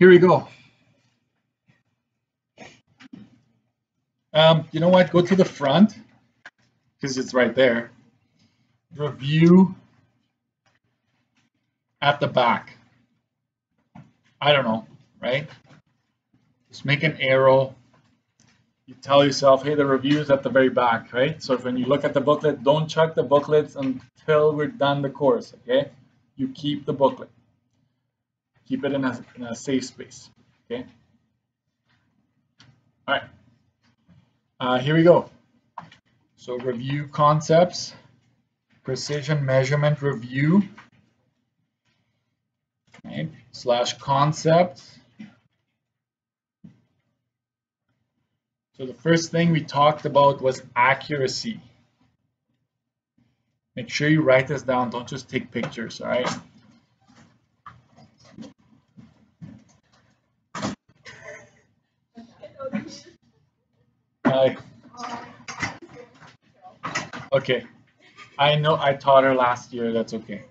Here we go. You know what? Go to the front because it's right there. Review at the back. I don't know, right? Just make an arrow. You tell yourself, hey, the review is at the very back, right? So when you look at the booklet, don't check the booklets until we're done the course, okay? You keep the booklet. Keep it in a safe space, okay? All right, here we go. So review concepts, precision measurement review, right? / concepts. So the first thing we talked about was accuracy. Make sure you write this down. Don't just take pictures, all right? Okay. I know I taught her last year. That's okay.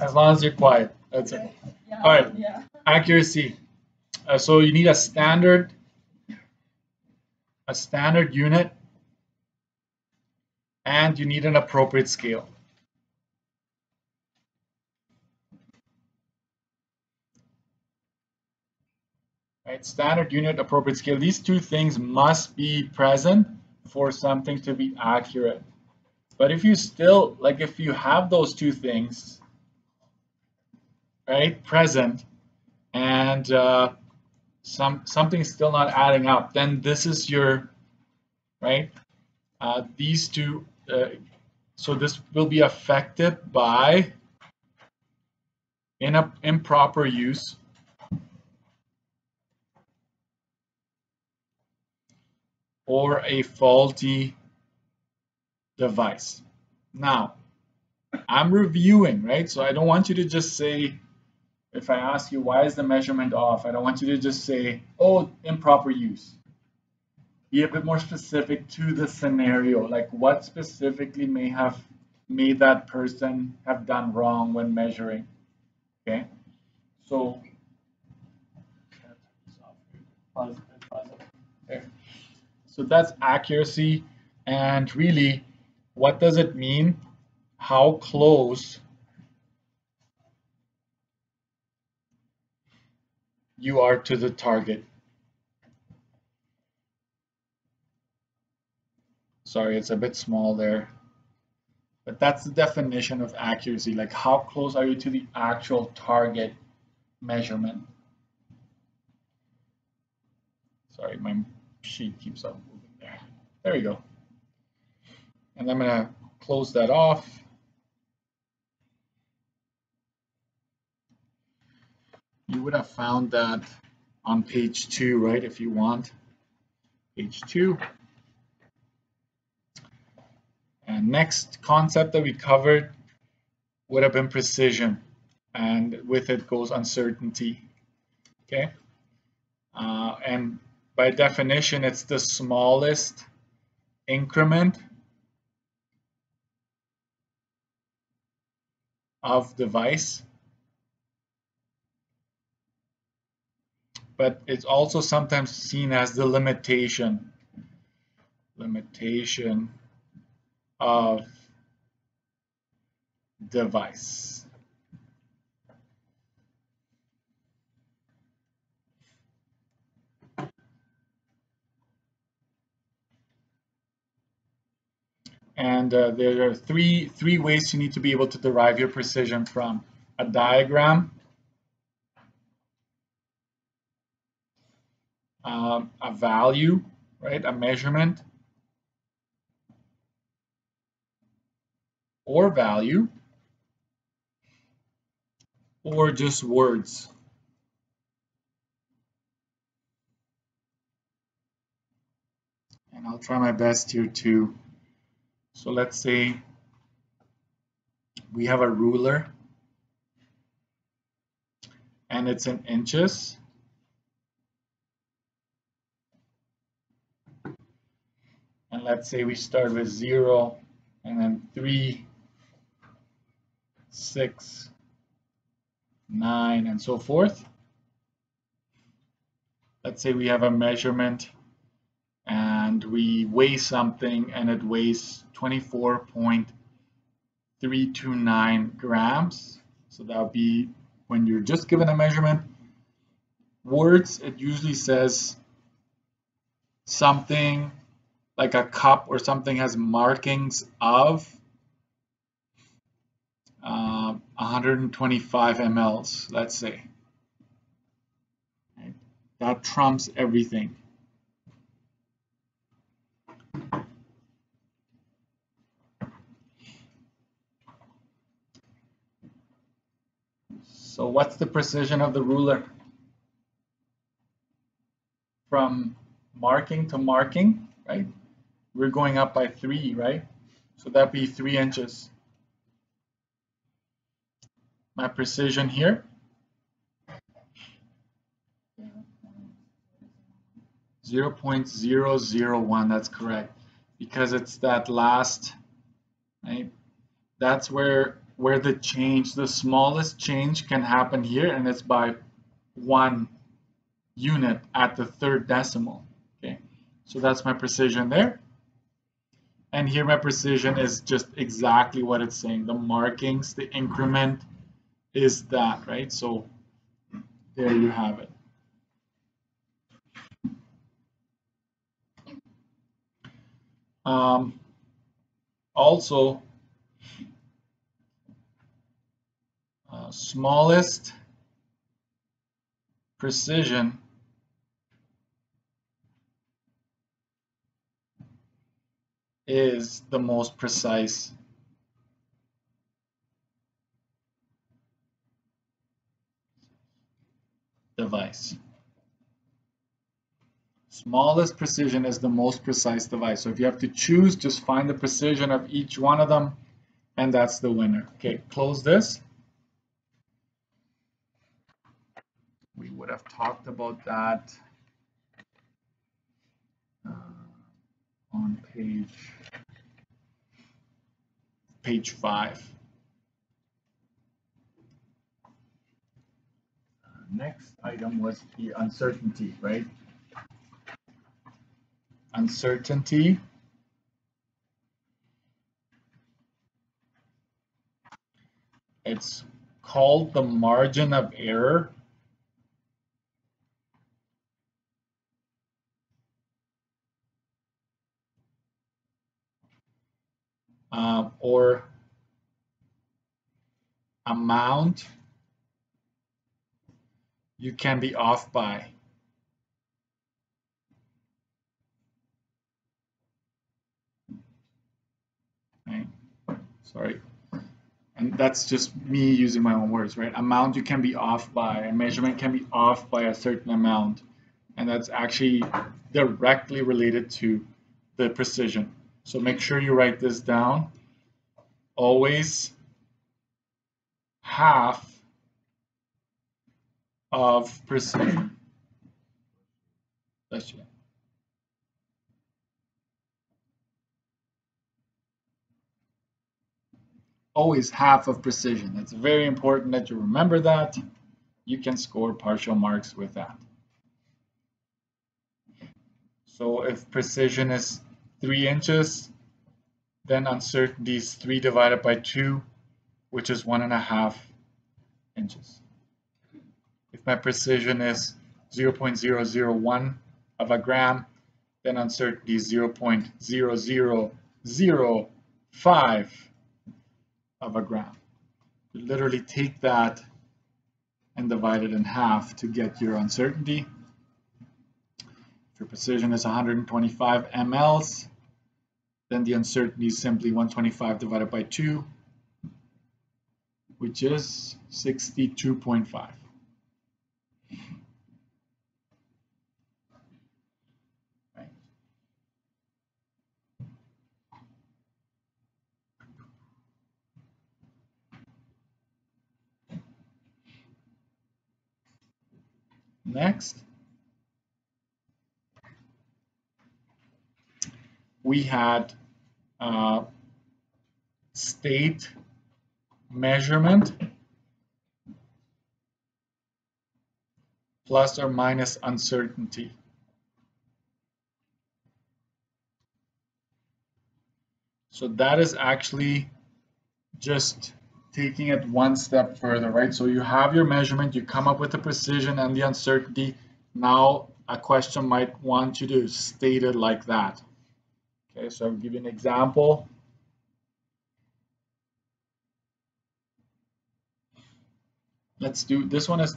As long as you're quiet, that's it. All right. Accuracy. So you need a standard unit, and you need an appropriate scale. Right? Standard unit, appropriate scale. These two things must be present for something to be accurate. But if you still, like if you have those two things, right, present, and something's still not adding up, then this is your, right, these two, so this will be affected by improper use or a faulty device. Now, I'm reviewing, right? So I don't want you to just say, if I ask you, why is the measurement off? I don't want you to just say, oh, improper use. Be a bit more specific to the scenario, like what specifically may have made that person have done wrong when measuring, okay? So, there. So that's accuracy, and really, what does it mean? How close you are to the target. Sorry, it's a bit small there. But that's the definition of accuracy, like how close are you to the actual target measurement. Sorry, my sheet keeps on moving there. There we go. And I'm gonna close that off. You would have found that on page 2, right, if you want. Page 2. And next concept that we covered would have been precision, and with it goes uncertainty, okay? And by definition, it's the smallest increment of device, but it's also sometimes seen as the limitation of device. And there are three ways you need to be able to derive your precision from: a diagram, a value, right, a measurement, or value, or just words. And I'll try my best here too. So let's say we have a ruler and it's in inches. And let's say we start with 0 and then 3 6, 9, and so forth. Let's say we have a measurement and we weigh something and it weighs 24.329 grams. So that would be when you're just given a measurement. Words, it usually says something like a cup or something has markings of 125 mLs, let's say. Right? That trumps everything. So what's the precision of the ruler? From marking to marking, right? We're going up by 3, right? So that'd be 3 inches. My precision here, 0.001, that's correct. Because it's that last, right? That's where the change, the smallest change can happen here, and it's by 1 unit at the 3rd decimal. Okay, so that's my precision there. And here my precision is just exactly what it's saying. The markings, the increment is that, right? So there you have it. Also, smallest precision is the most precise device. Smallest precision is the most precise device. So if you have to choose, just find the precision of each one of them, and that's the winner. Okay, close this. We would have talked about that on page 5. Next item was the uncertainty, right? Uncertainty it's called the margin of error. Or amount you can be off by. Right? Sorry. And that's just me using my own words, right? Amount you can be off by, a measurement can be off by a certain amount. And that's actually directly related to the precision. So make sure you write this down. Always half of precision. That's it. Always half of precision. It's very important that you remember that. You can score partial marks with that. So if precision is 3 inches, then uncertainty is 3 divided by 2, which is 1.5 inches. If my precision is 0.001 of a gram, then uncertainty is 0.0005 of a gram. You literally take that and divide it in half to get your uncertainty. If your precision is 125 mLs, then the uncertainty is simply 125 divided by 2, which is 62.5. Right. Next, we had state measurement plus or minus uncertainty. So that is actually just taking it one step further, right? So you have your measurement, you come up with the precision and the uncertainty. Now a question might want you to state it like that. Okay, so I'll give you an example. Let's do this one is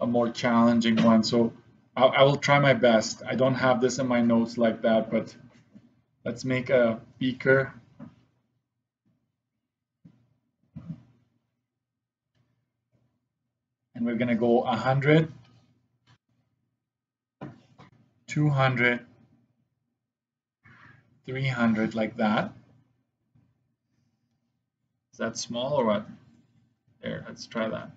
a more challenging one. So I will try my best. I don't have this in my notes like that, but let's make a beaker. And we're going to go 100, 200, 300 like that. Is that small or what? There, let's try that.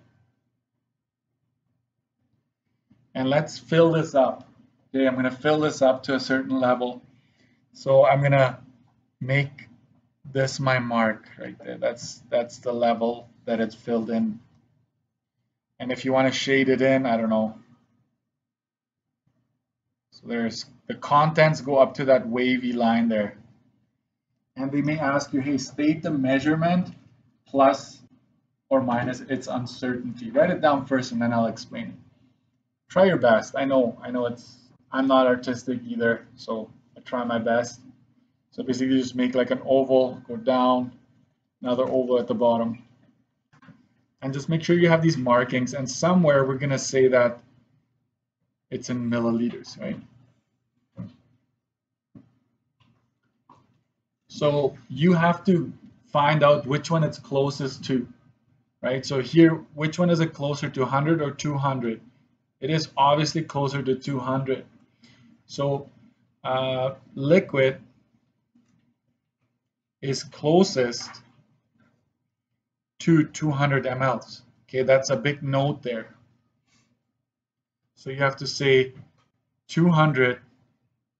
And let's fill this up. Okay, I'm going to fill this up to a certain level. So I'm going to make this my mark right there. That's the level that it's filled in. And if you want to shade it in, I don't know. So there's the contents go up to that wavy line there. And they may ask you, hey, state the measurement plus or minus its uncertainty. Write it down first and then I'll explain it. Try your best. I know I'm not artistic either, so I try my best. So basically just make like an oval, go down, another oval at the bottom. And just make sure you have these markings, and somewhere we're gonna say that it's in milliliters, right? So you have to find out which one it's closest to, right? So here, which one is it closer to, 100 or 200? It is obviously closer to 200. So liquid is closest to 200 mLs. Okay, that's a big note there. So you have to say 200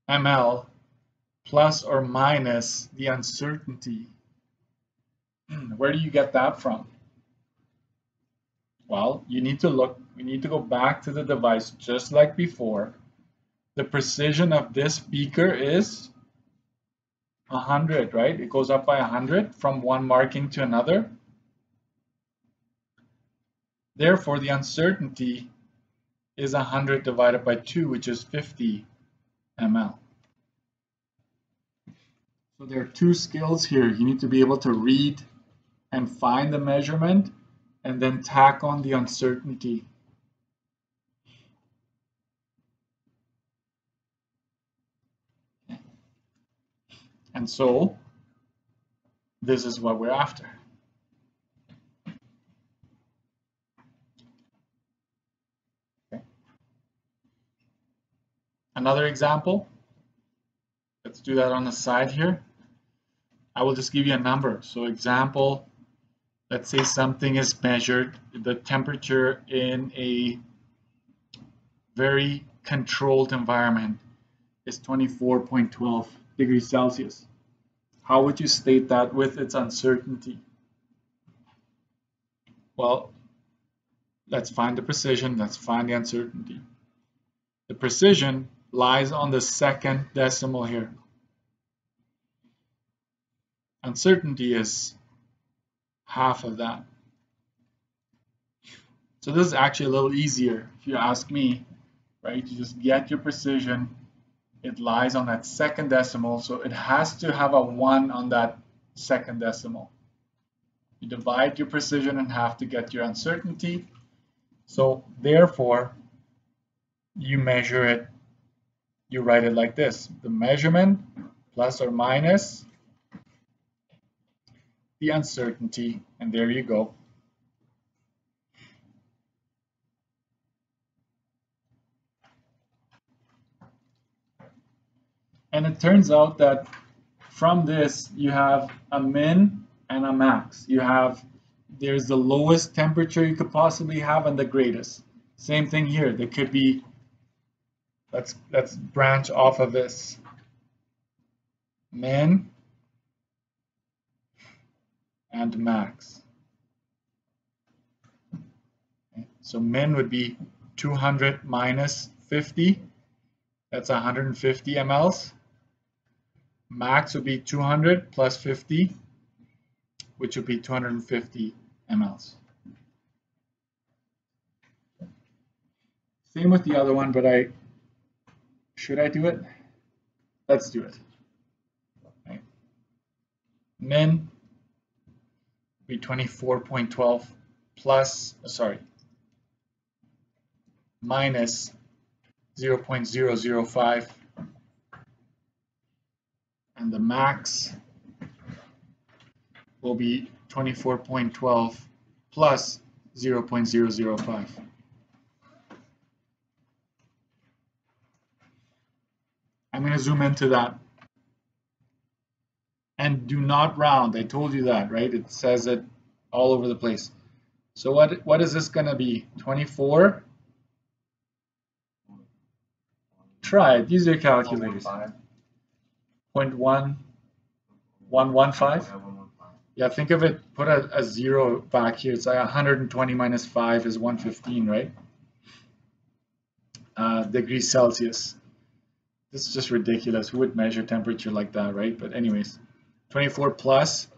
ml plus or minus the uncertainty. Where do you get that from? Well, you need to look, we need to go back to the device just like before. The precision of this beaker is 100, right? It goes up by 100 from one marking to another. Therefore, the uncertainty is 100 divided by 2, which is 50 ml. So there are two skills here. You need to be able to read and find the measurement and then tack on the uncertainty. And so this is what we're after. Okay. Another example. Let's do that on the side here. I will just give you a number. So example, let's say something is measured, the temperature in a very controlled environment is 24.12 degrees Celsius. How would you state that with its uncertainty? Well, let's find the precision, let's find the uncertainty. The precision lies on the second decimal here. Uncertainty is half of that. So this is actually a little easier if you ask me, right? You just get your precision. It lies on that second decimal, so it has to have a 1 on that second decimal. You divide your precision in half to get your uncertainty. So therefore, you measure it, you write it like this: the measurement plus or minus the uncertainty, and there you go. And it turns out that from this, you have a min and a max. There's the lowest temperature you could possibly have and the greatest. Same thing here. There could be, let's branch off of this. Min and max. So min would be 200 minus 50. That's 150 mLs. Max would be 200 plus 50, which would be 250 mLs. Same with the other one, but should I do it? Let's do it. Okay. Min be 24.12 plus, minus 0.005, and the max will be 24.12 plus 0.005. I'm going to zoom into that. And do not round. I told you that, right? It says it all over the place. So what is this going to be? 24? Try it. Use your calculators. 0.1115? Yeah, think of it, put a 0 back here. It's like 120 minus 5 is 115, right? Degrees Celsius. This is just ridiculous. Who would measure temperature like that, right? But anyways, 24 plus,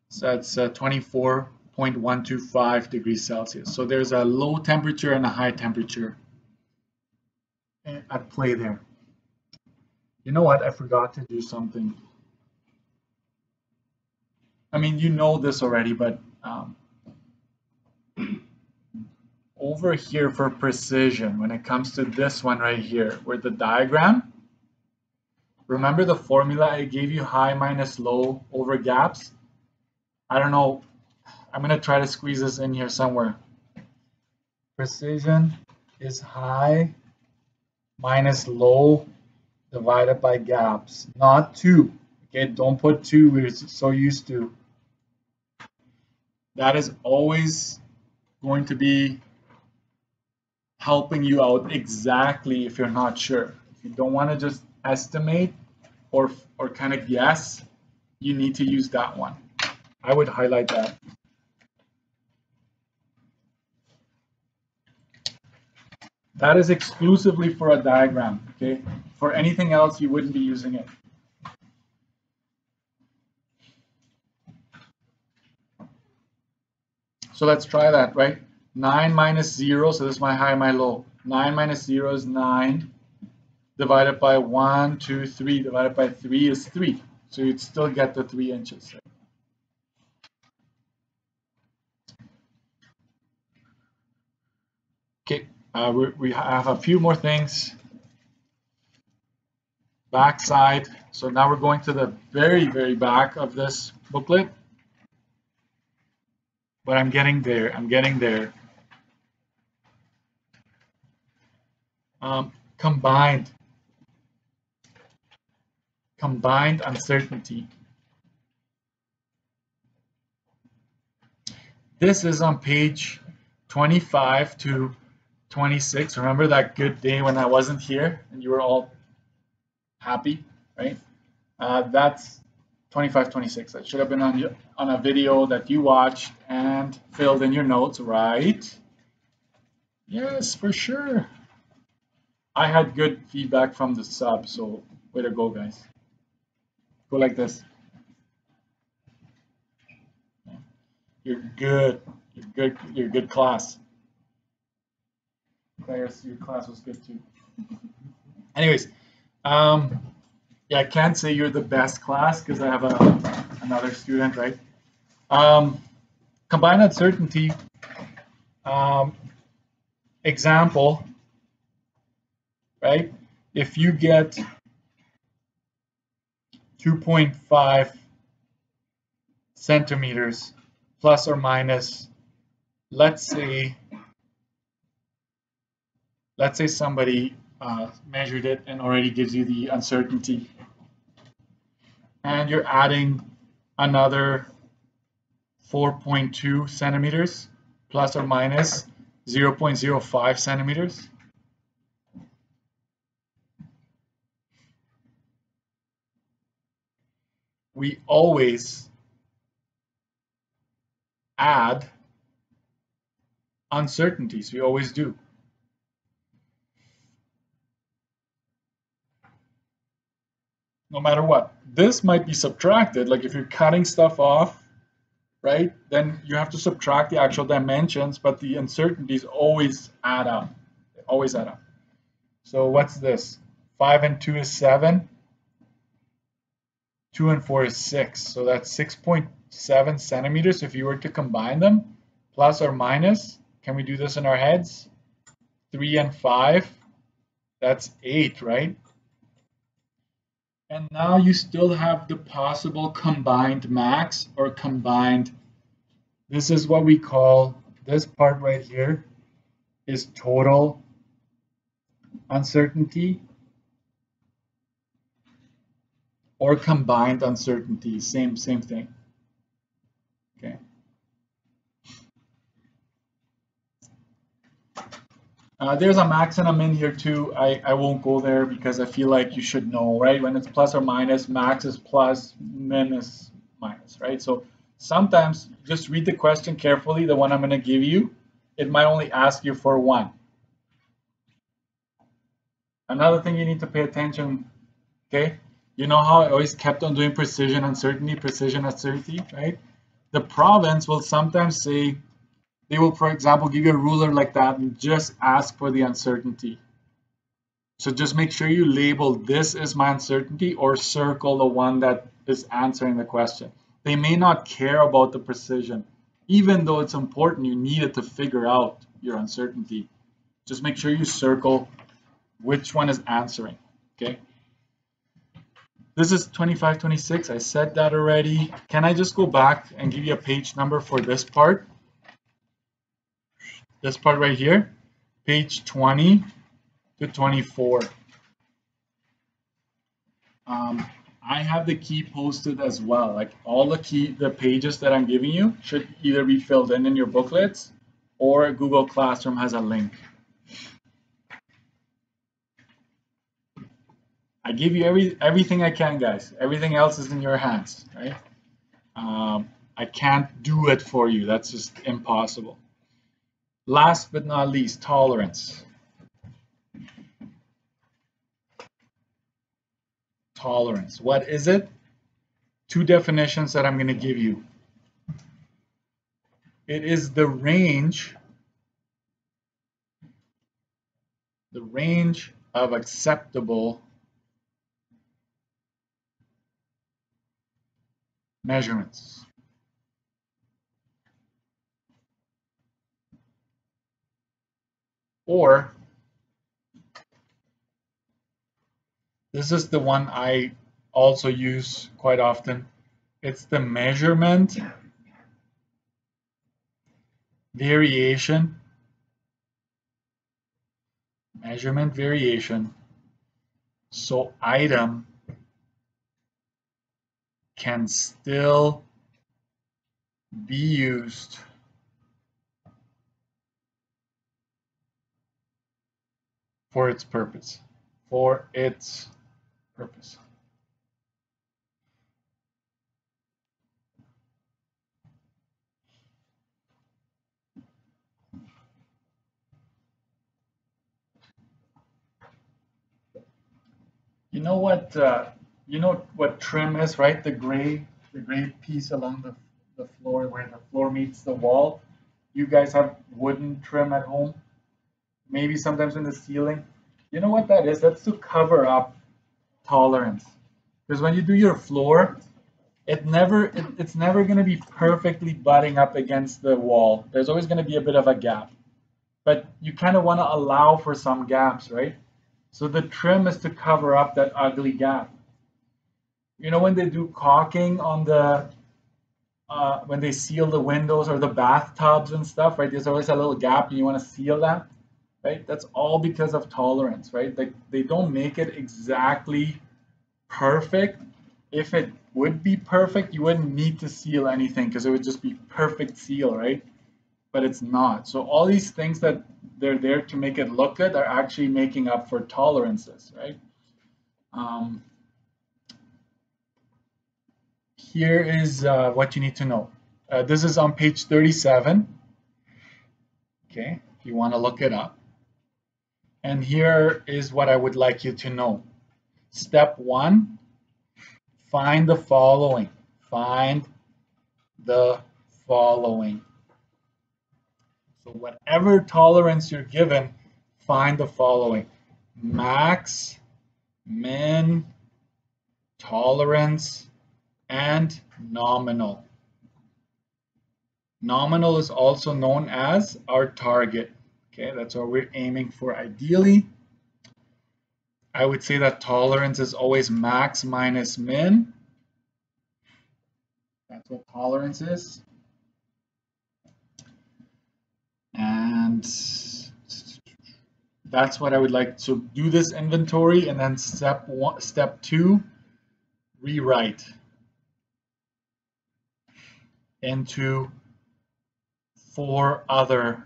so that's 24.125 degrees Celsius. So there's a low temperature and a high temperature at play there. You know what? I forgot to do something. I mean, you know this already, but over here for precision, when it comes to this one right here, where the diagram, remember the formula I gave you, high minus low over gaps? I don't know. I'm going to try to squeeze this in here somewhere. Precision is high minus low divided by gaps, not 2. Okay, don't put 2, we're so used to. That is always going to be helping you out exactly if you're not sure. If you don't want to just estimate or kind of guess, you need to use that one. I would highlight that. That is exclusively for a diagram, okay? For anything else, you wouldn't be using it. So let's try that, right? 9 minus 0, so this is my high, my low. 9 minus 0 is 9. Divided by 1, 2, 3. Divided by 3 is 3. So you'd still get the 3 inches. Okay, we have a few more things. Back side. So now we're going to the very, very back of this booklet. But I'm getting there. I'm getting there. Combined uncertainty. This is on page 25 to 26. Remember that good day when I wasn't here and you were all happy, right? That's 25, 26. That should have been on a video that you watched and filled in your notes, right? Yes, for sure. I had good feedback from the sub, so way to go, guys. Go like this. You're good. You're good. You're a good class. Claire, your class was good too. Anyways, yeah, I can't say you're the best class because I have another student, right? Combined uncertainty. Example, right? If you get 2.5 centimeters plus or minus, let's say somebody measured it and already gives you the uncertainty, and you're adding another 4.2 centimeters plus or minus 0.05 centimeters. We always add uncertainties. We always do. No matter what. This might be subtracted. Like if you're cutting stuff off, right, then you have to subtract the actual dimensions, but the uncertainties always add up. They always add up. So what's this? 5 and 2 is 7. 2 and 4 is 6. So that's 6.7 centimeters if you were to combine them, plus or minus. Can we do this in our heads? 3 and 5, that's 8, right? And now you still have the possible combined max or combined. This is what we call, this part right here is total uncertainty or combined uncertainty, same thing. Okay. There's a max and a min here too. I won't go there because I feel like you should know, right? When it's plus or minus, max is plus, min is minus, right? So sometimes just read the question carefully, the one I'm going to give you. It might only ask you for one. Another thing you need to pay attention, okay? You know how I always kept on doing precision, uncertainty, right? The province will sometimes say, they will, for example, give you a ruler like that and just ask for the uncertainty. So just make sure you label this is my uncertainty or circle the one that is answering the question. They may not care about the precision. Even though it's important, you need it to figure out your uncertainty. Just make sure you circle which one is answering, okay? This is 2526. I said that already. Can I just go back and give you a page number for this part? This part right here, page 20 to 24. I have the key posted as well. Like all the pages that I'm giving you should either be filled in your booklets or Google Classroom has a link. I give you everything I can, guys. Everything else is in your hands, right? I can't do it for you. That's just impossible. Last but not least, tolerance. Tolerance. What is it? Two definitions that I'm going to give you. It is the range of acceptable measurements. Or this is the one I also use quite often. It's the measurement variation. Measurement variation. So item can still be used for its purpose. For its purpose. You know what trim is, right? The gray piece along the floor where the floor meets the wall. You guys have wooden trim at home, maybe sometimes in the ceiling. You know what that is? That's to cover up tolerance. Because when you do your floor, it's never going to be perfectly butting up against the wall. There's always going to be a bit of a gap. But you kind of want to allow for some gaps, right? So the trim is to cover up that ugly gap. You know when they do caulking on the when they seal the windows or the bathtubs and stuff, right? There's always a little gap and you want to seal that, right? That's all because of tolerance, right? Like they don't make it exactly perfect. If it would be perfect, you wouldn't need to seal anything because it would just be perfect seal, right? But it's not. So all these things that they're there to make it look good are actually making up for tolerances, right? Here is what you need to know. This is on page 37. okay, if you want to look it up. And here is what I would like you to know. Step 1, find the following. Find the following. So whatever tolerance you're given, find the following. Max, min, tolerance, and nominal. Nominal is also known as our target. Okay, that's what we're aiming for ideally. I would say that tolerance is always max minus min. That's what tolerance is. And that's what I would like to do, this inventory, and then step 2, rewrite into 4 other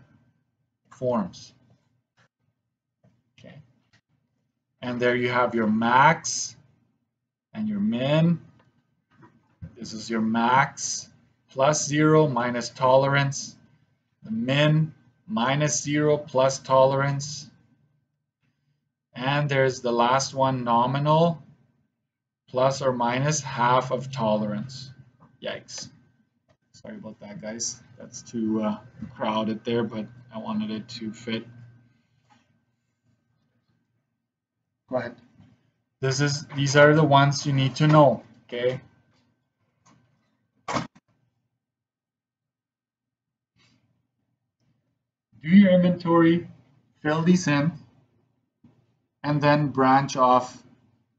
forms. Okay. And there you have your max and your min. This is your max plus 0 minus tolerance. The min minus 0 plus tolerance. And there's the last one, nominal, plus or minus half of tolerance. Yikes. Sorry about that, guys. That's too crowded there, but I wanted it to fit. Go ahead. These are the ones you need to know, okay? Do your inventory, fill these in, and then branch off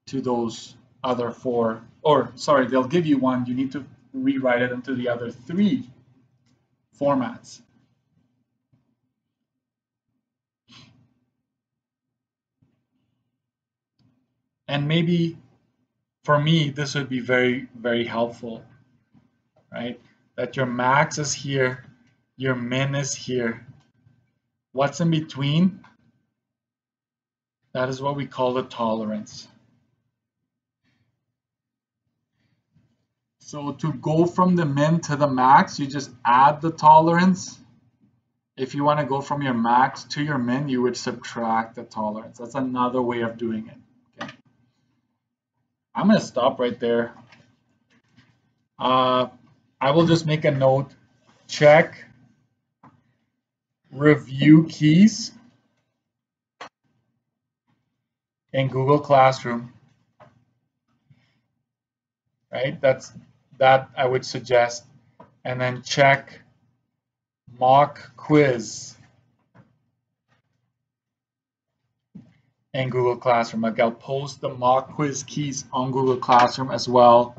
to those other 4, or sorry, they'll give you one. You need to rewrite it into the other 3 formats. And maybe for me, this would be very, very helpful, right? That your max is here, your min is here. What's in between? That is what we call the tolerance. So to go from the min to the max, you just add the tolerance. If you want to go from your max to your min, you would subtract the tolerance. That's another way of doing it. Okay. I'm going to stop right there. I will just make a note. Check review keys in Google Classroom. Right? That I would suggest. And then check mock quiz in Google Classroom. Like, I'll post the mock quiz keys on Google Classroom as well.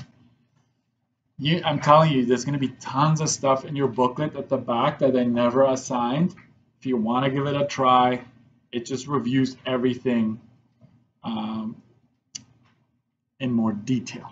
I'm telling you, there's going to be tons of stuff in your booklet at the back that I never assigned. If you want to give it a try, it just reviews everything in more detail.